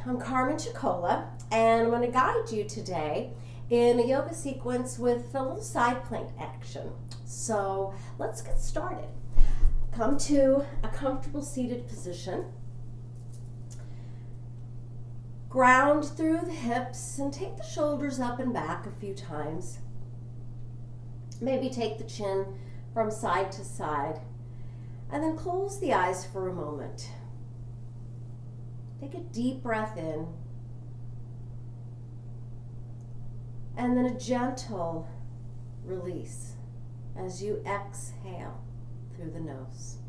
I'm Carmen Chicola, and I'm going to guide you today in a yoga sequence with a little side plank action. So let's get started. Come to a comfortable seated position. Ground through the hips and take the shoulders up and back a few times. Maybe take the chin from side to side, and then close the eyes for a moment. Take a deep breath in, and then a gentle release as you exhale through the nose.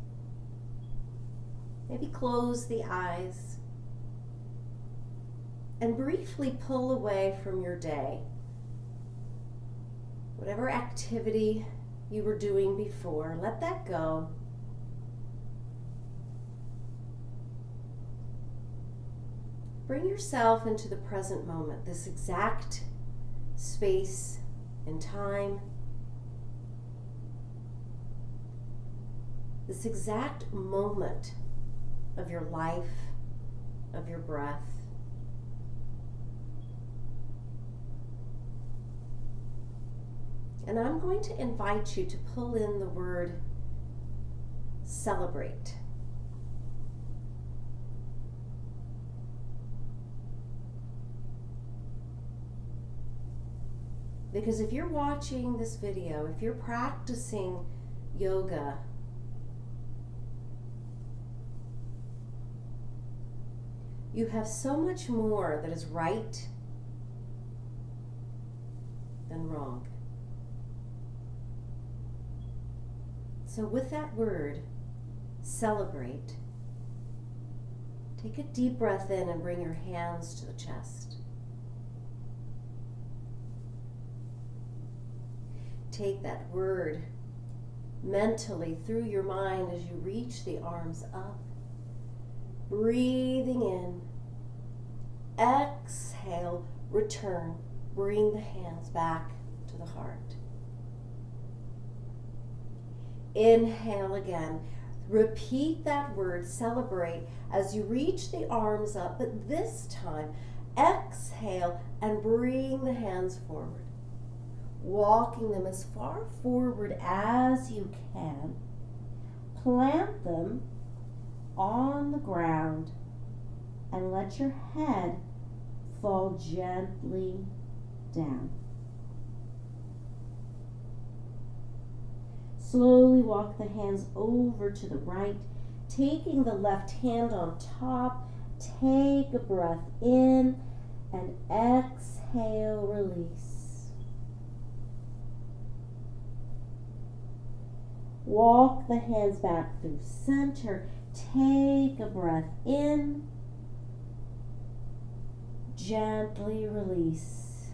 Maybe close the eyes and briefly pull away from your day. Whatever activity you were doing before, let that go. Bring yourself into the present moment, this exact space and time, this exact moment of your life, of your breath. And I'm going to invite you to pull in the word celebrate. Because if you're watching this video, if you're practicing yoga, you have so much more that is right than wrong. So with that word, celebrate, take a deep breath in and bring your hands to the chest. Take that word mentally through your mind as you reach the arms up. Breathing in, exhale, return, bring the hands back to the heart. Inhale again. Repeat that word, celebrate, as you reach the arms up, but this time, exhale and bring the hands forward. Walking them as far forward as you can. Plant them on the ground and let your head fall gently down. Slowly walk the hands over to the right, taking the left hand on top. Take a breath in and exhale, release. Walk the hands back through center. Take a breath in. Gently release.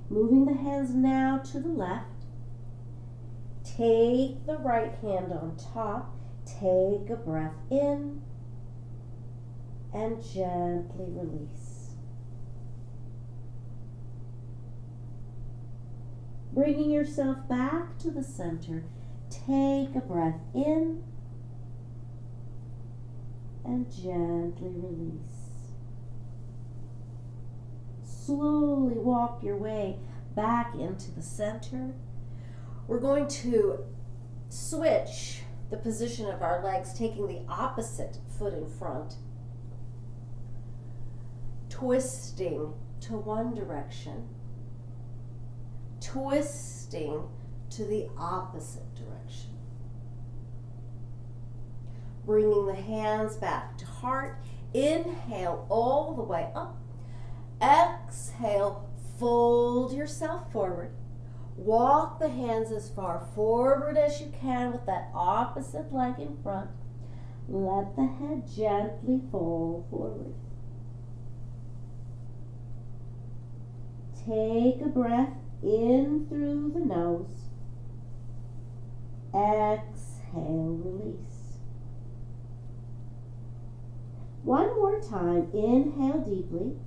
Moving the hands now to the left. Take the right hand on top. Take a breath in. And gently release. Bringing yourself back to the center, take a breath in and gently release. Slowly walk your way back into the center. We're going to switch the position of our legs, taking the opposite foot in front, twisting to one direction, twisting to the opposite direction. Bringing the hands back to heart. Inhale all the way up. Exhale, fold yourself forward. Walk the hands as far forward as you can with that opposite leg in front. Let the head gently fall forward. Take a breath in through the nose. Exhale, release. One more time. Inhale deeply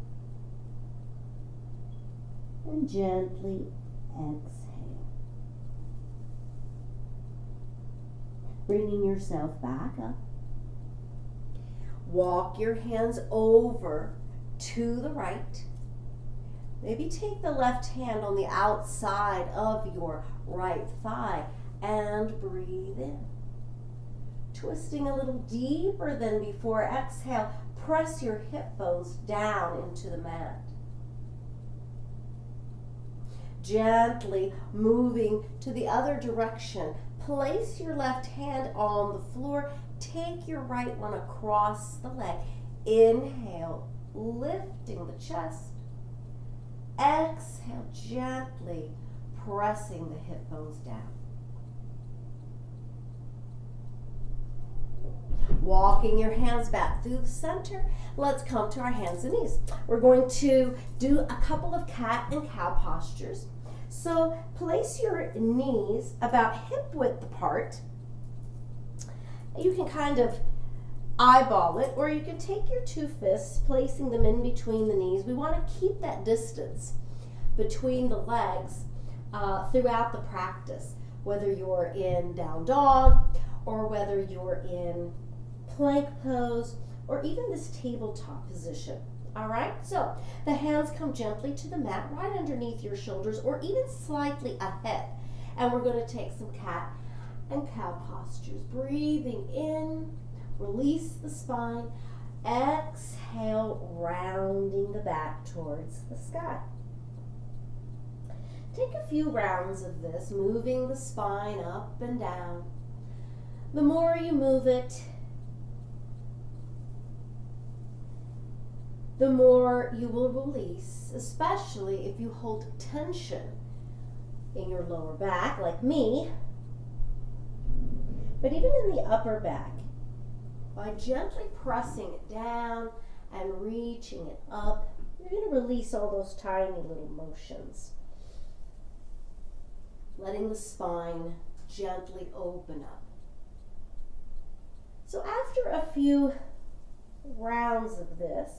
and gently exhale. Bringing yourself back up. Walk your hands over to the right. Maybe take the left hand on the outside of your right thigh and breathe in. Twisting a little deeper than before. Exhale, press your hip bones down into the mat. Gently moving to the other direction. Place your left hand on the floor. Take your right one across the leg. Inhale, lifting the chest. Exhale, gently pressing the hip bones down. Walking your hands back through the center. Let's come to our hands and knees. We're going to do a couple of cat and cow postures. So place your knees about hip width apart. You can kind of eyeball it, or you can take your two fists, placing them in between the knees. We want to keep that distance between the legs throughout the practice, whether you're in down dog or whether you're in plank pose or even this tabletop position. All right, so the hands come gently to the mat right underneath your shoulders or even slightly ahead. And we're going to take some cat and cow postures. Breathing in, release the spine. Exhale, rounding the back towards the sky. Take a few rounds of this, moving the spine up and down. The more you move it, the more you will release, especially if you hold tension in your lower back, like me, but even in the upper back, by gently pressing it down and reaching it up, you're going to release all those tiny little motions, letting the spine gently open up. So after a few rounds of this,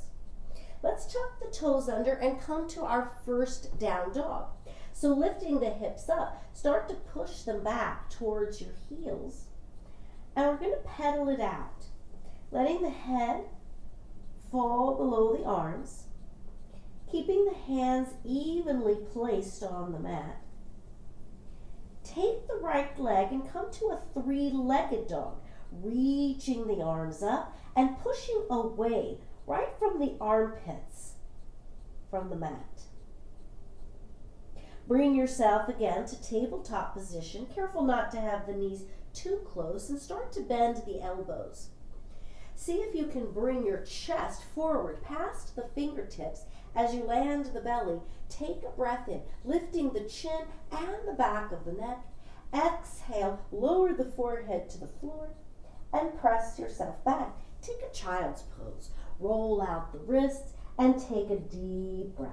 let's tuck the toes under and come to our first down dog. So lifting the hips up, start to push them back towards your heels. And we're going to pedal it out, letting the head fall below the arms, keeping the hands evenly placed on the mat. Take the right leg and come to a three-legged dog, reaching the arms up and pushing away right from the armpits from the mat. Bring yourself again to tabletop position. Careful not to have the knees too close and start to bend the elbows. See if you can bring your chest forward past the fingertips as you land the belly. Take a breath in, lifting the chin and the back of the neck. Exhale, lower the forehead to the floor and press yourself back. Take a child's pose. Roll out the wrists and take a deep breath.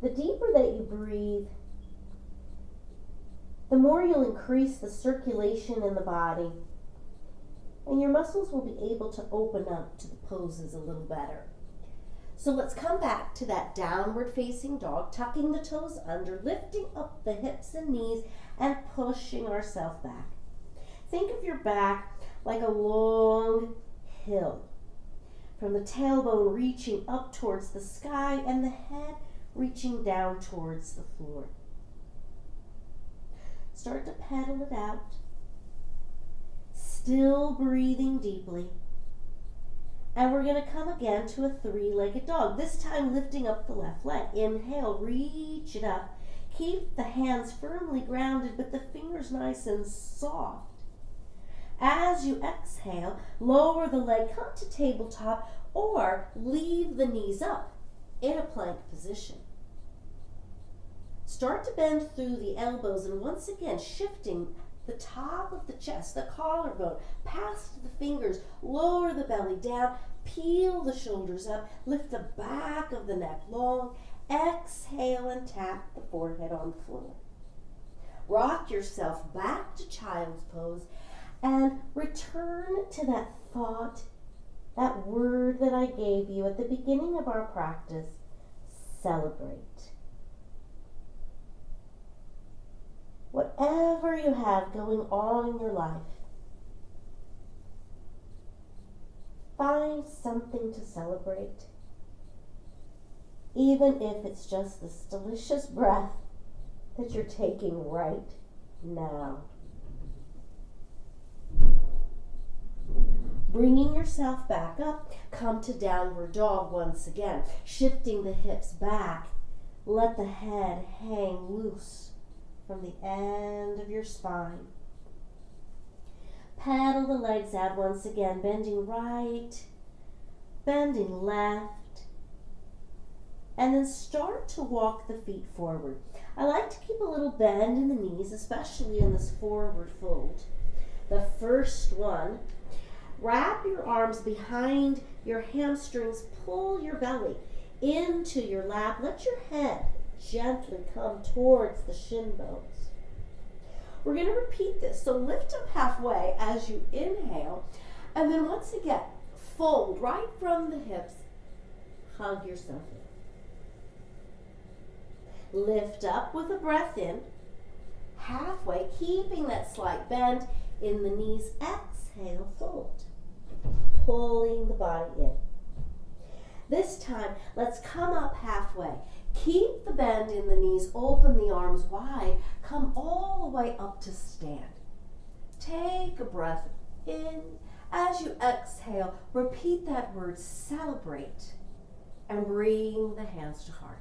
The deeper that you breathe, the more you'll increase the circulation in the body, and your muscles will be able to open up to the poses a little better. So let's come back to that downward facing dog, tucking the toes under, lifting up the hips and knees, and pushing ourselves back. Think of your back like a long hill, from the tailbone reaching up towards the sky and the head reaching down towards the floor. Start to pedal it out, still breathing deeply. And we're going to come again to a three-legged dog, this time lifting up the left leg. Inhale, reach it up. Keep the hands firmly grounded, but the fingers nice and soft. As you exhale, lower the leg, come to tabletop, or leave the knees up in a plank position. Start to bend through the elbows and once again shifting the top of the chest, the collarbone, past the fingers, lower the belly down, peel the shoulders up, lift the back of the neck long, exhale and tap the forehead on the floor. Rock yourself back to child's pose and return to that thought, that word that I gave you at the beginning of our practice, celebrate. Whatever you have going on in your life, Find something to celebrate, even if it's just this delicious breath that you're taking right now. Bringing yourself back up, come to downward dog once again, shifting the hips back. Let the head hang loose from the end of your spine. Pedal the legs out once again, bending right, bending left, and then start to walk the feet forward. I like to keep a little bend in the knees, especially in this forward fold. The first one, wrap your arms behind your hamstrings, pull your belly into your lap. Let your head gently come towards the shin bones. We're going to repeat this. So lift up halfway as you inhale, and then once again, fold right from the hips, hug yourself in. Lift up with a breath in, halfway, keeping that slight bend in the knees. Exhale, fold, pulling the body in. This time, let's come up halfway. Keep the bend in the knees, open the arms wide, come all the way up to stand. Take a breath in. As you exhale, repeat that word, celebrate, and bring the hands to heart.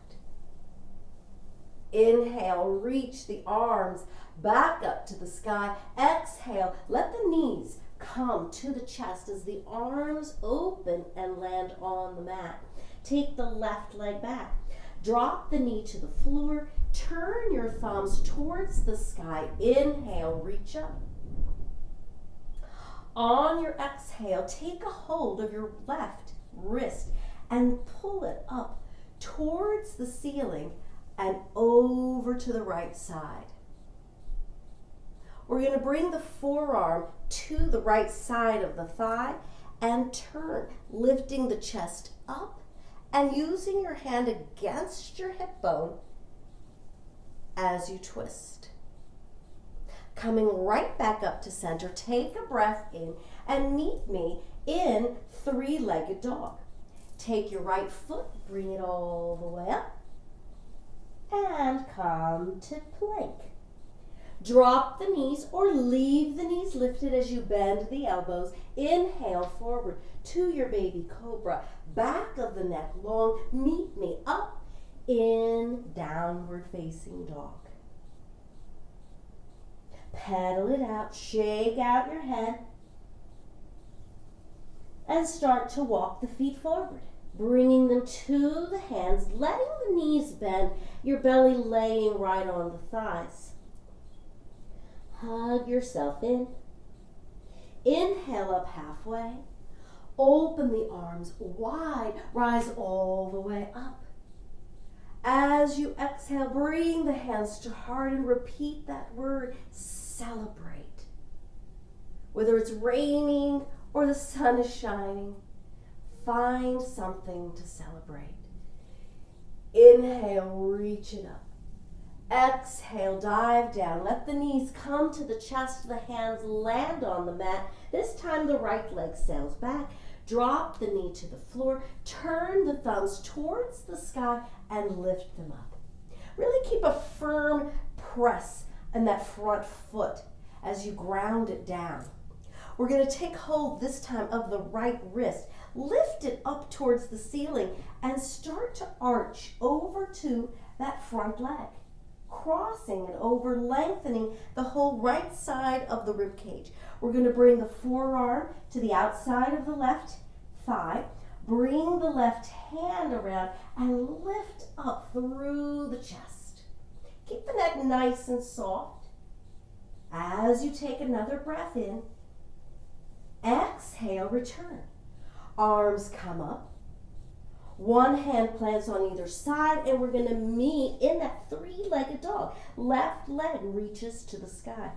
Inhale, reach the arms back up to the sky. Exhale, let the knees come to the chest as the arms open and land on the mat. Take the left leg back. Drop the knee to the floor. Turn your thumbs towards the sky. Inhale, reach up. On your exhale, take a hold of your left wrist and pull it up towards the ceiling and over to the right side. We're going to bring the forearm to the right side of the thigh and turn, lifting the chest up and using your hand against your hip bone as you twist. Coming right back up to center, take a breath in and meet me in three-legged dog. Take your right foot, bring it all the way up, and come to plank. Drop the knees or leave the knees lifted as you bend the elbows. Inhale forward to your baby cobra. Back of the neck long. Meet me up in downward facing dog. Pedal it out. Shake out your head. And start to walk the feet forward. Bringing them to the hands. Letting the knees bend. Your belly laying right on the thighs. Hug yourself in. Inhale up halfway. Open the arms wide. Rise all the way up. As you exhale, bring the hands to heart and repeat that word, celebrate. Whether it's raining or the sun is shining, find something to celebrate. Inhale, reach it up. Exhale, dive down. Let the knees come to the chest, the hands land on the mat. This time the right leg sails back. Drop the knee to the floor. Turn the thumbs towards the sky and lift them up. Really keep a firm press in that front foot as you ground it down. We're going to take hold this time of the right wrist. Lift it up towards the ceiling and start to arch over to that front leg. Crossing it over, lengthening the whole right side of the rib cage. We're going to bring the forearm to the outside of the left thigh. Bring the left hand around and lift up through the chest. Keep the neck nice and soft. As you take another breath in, exhale, return. Arms come up. One hand plants on either side, and we're going to meet in that three-legged dog. Left leg reaches to the sky.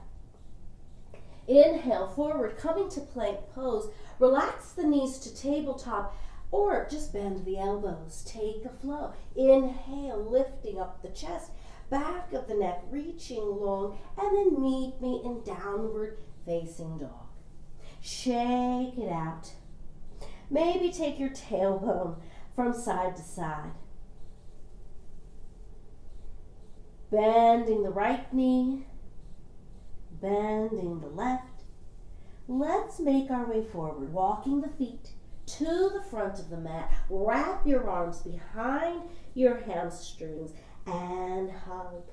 Inhale, forward, coming to plank pose. Relax the knees to tabletop, or just bend the elbows. Take a flow. Inhale, lifting up the chest. Back of the neck reaching long, and then meet me in downward facing dog. Shake it out. Maybe take your tailbone from side to side. Bending the right knee, bending the left. Let's make our way forward, walking the feet to the front of the mat. Wrap your arms behind your hamstrings and hug.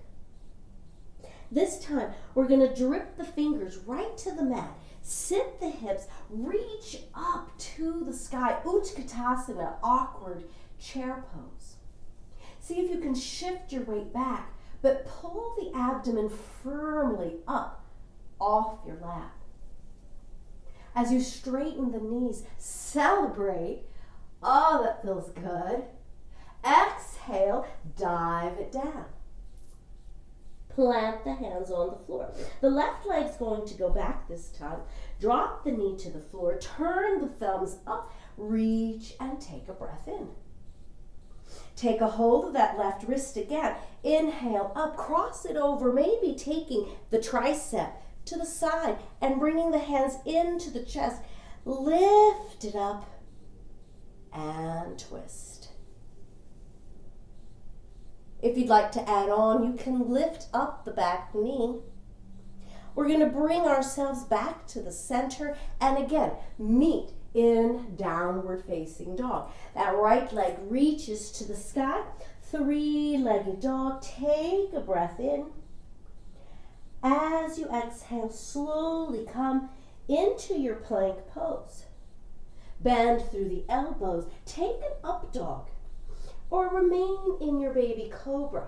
This time, we're going to drip the fingers right to the mat. Sit the hips, reach up to the sky. Utkatasana, awkward chair pose. See if you can shift your weight back, but pull the abdomen firmly up off your lap. As you straighten the knees, celebrate. Oh, that feels good. Exhale, dive it down. Plant the hands on the floor. The left leg's going to go back this time. Drop the knee to the floor. Turn the thumbs up. Reach and take a breath in. Take a hold of that left wrist again. Inhale up. Cross it over. Maybe taking the tricep to the side and bringing the hands into the chest. Lift it up and twist. If you'd like to add on, you can lift up the back knee. We're going to bring ourselves back to the center and again, meet in downward facing dog. That right leg reaches to the sky. Three-legged dog. Take a breath in. As you exhale, slowly come into your plank pose. Bend through the elbows. Take an up dog. Or remain in your baby cobra.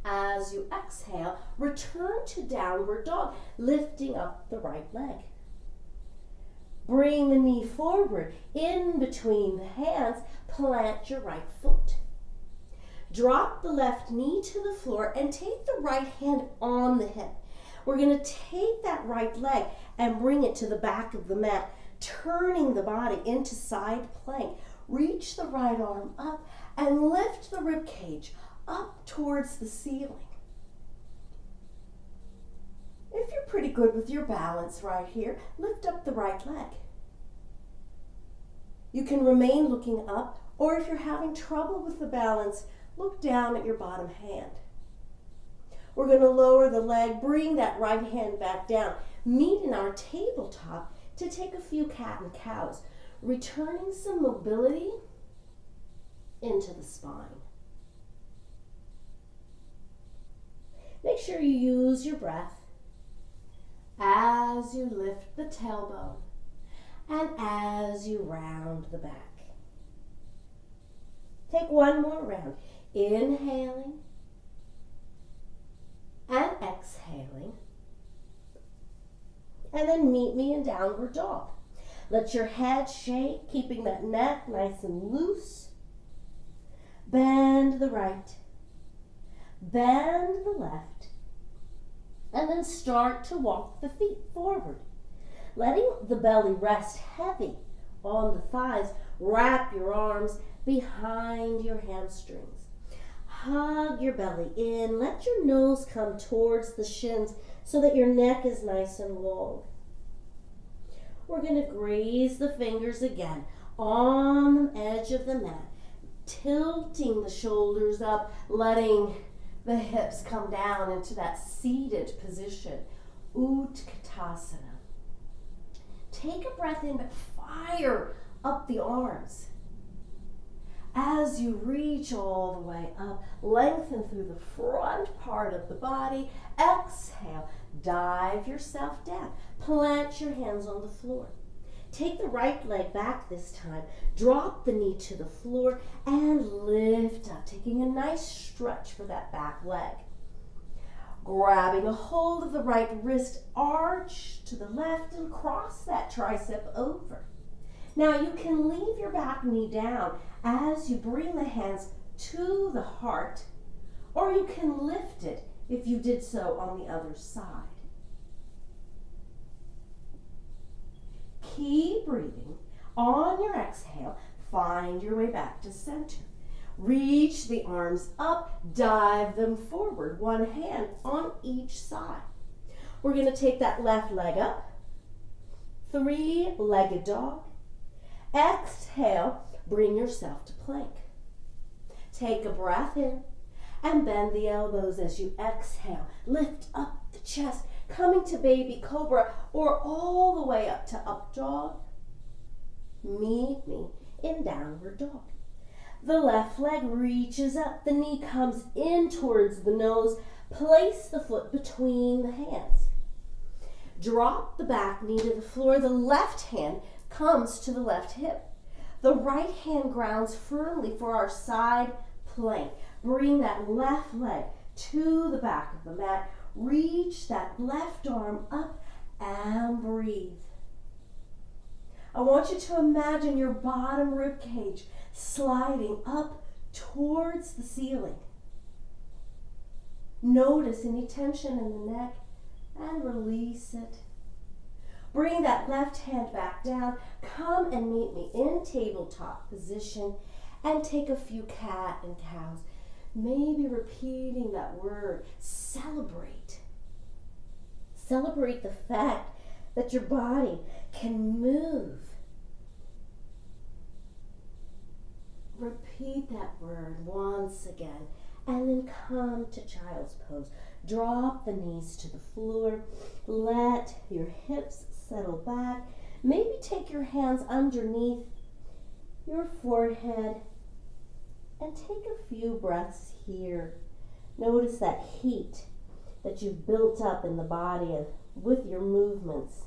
As you exhale, return to downward dog, lifting up the right leg. Bring the knee forward, in between the hands, plant your right foot. Drop the left knee to the floor and take the right hand on the hip. We're going to take that right leg and bring it to the back of the mat, turning the body into side plank. Reach the right arm up and lift the rib cage up towards the ceiling. If you're pretty good with your balance right here, lift up the right leg. You can remain looking up, or if you're having trouble with the balance, look down at your bottom hand. We're going to lower the leg, bring that right hand back down, meet in our tabletop to take a few cat and cows, returning some mobility into the spine. Make sure you use your breath as you lift the tailbone and as you round the back. Take one more round, inhaling and exhaling, and then meet me in downward dog. Let your head shake, keeping that neck nice and loose. Bend the right, bend the left, and then start to walk the feet forward. Letting the belly rest heavy on the thighs, wrap your arms behind your hamstrings. Hug your belly in, let your nose come towards the shins so that your neck is nice and long. We're going to graze the fingers again on the edge of the mat, tilting the shoulders up, letting the hips come down into that seated position, Utkatasana. Take a breath in, but fire up the arms. As you reach all the way up, lengthen through the front part of the body. Exhale, dive yourself down. Plant your hands on the floor. Take the right leg back this time. Drop the knee to the floor and lift up, taking a nice stretch for that back leg. Grabbing a hold of the right wrist, arch to the left and cross that tricep over. Now you can leave your back knee down as you bring the hands to the heart, or you can lift it if you did so on the other side. Keep breathing. On your exhale, find your way back to center. Reach the arms up, dive them forward, one hand on each side. We're going to take that left leg up, three-legged dog, Exhale, bring yourself to plank. Take a breath in and bend the elbows as you exhale. Lift up the chest, coming to baby cobra or all the way up to up dog. Meet me in downward dog. The left leg reaches up, the knee comes in towards the nose. Place the foot between the hands. Drop the back knee to the floor. The left hand comes to the left hip. The right hand grounds firmly for our side plank. Bring that left leg to the back of the mat. Reach that left arm up and breathe. I want you to imagine your bottom rib cage sliding up towards the ceiling. Notice any tension in the neck and release it. Bring that left hand back down. Come and meet me in tabletop position and take a few cat and cows. Maybe repeating that word, celebrate. Celebrate the fact that your body can move. Repeat that word once again. And then come to child's pose. Drop the knees to the floor. Let your hips settle back. Maybe take your hands underneath your forehead and take a few breaths here. Notice that heat that you've built up in the body with your movements.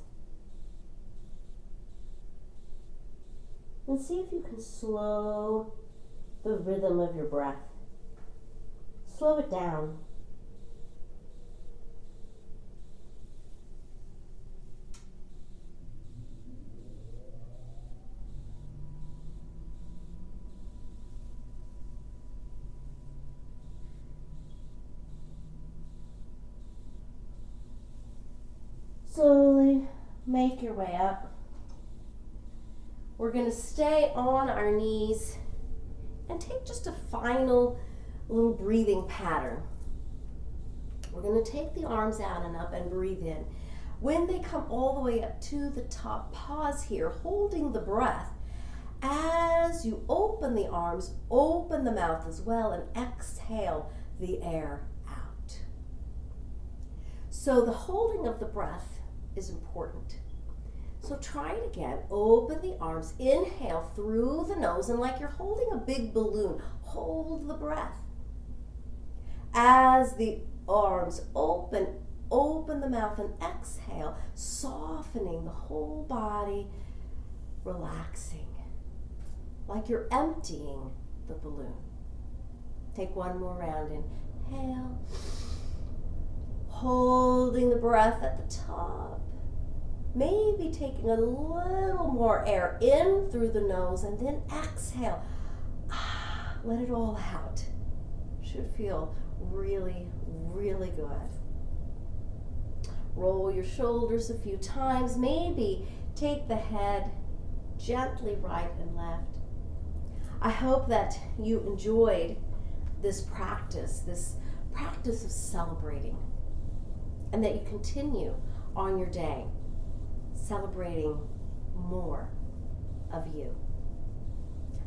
And see if you can slow the rhythm of your breath. Slow it down. Slowly make your way up. We're going to stay on our knees and take just a final little breathing pattern. We're going to take the arms out and up and breathe in. When they come all the way up to the top, pause here, holding the breath. As you open the arms, open the mouth as well and exhale the air out. So the holding of the breath is important. So try it again. Open the arms, inhale through the nose, and like you're holding a big balloon, hold the breath. As the arms open the mouth and exhale, softening the whole body, relaxing, like you're emptying the balloon. Take one more round. Inhale, holding the breath at the top. Maybe taking a little more air in through the nose and then exhale. Let it all out. Should feel really, really good. Roll your shoulders a few times. Maybe take the head gently right and left. I hope that you enjoyed this practice of celebrating, and that you continue on your day celebrating more of you.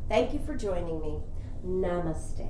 Thank you for joining me. Namaste.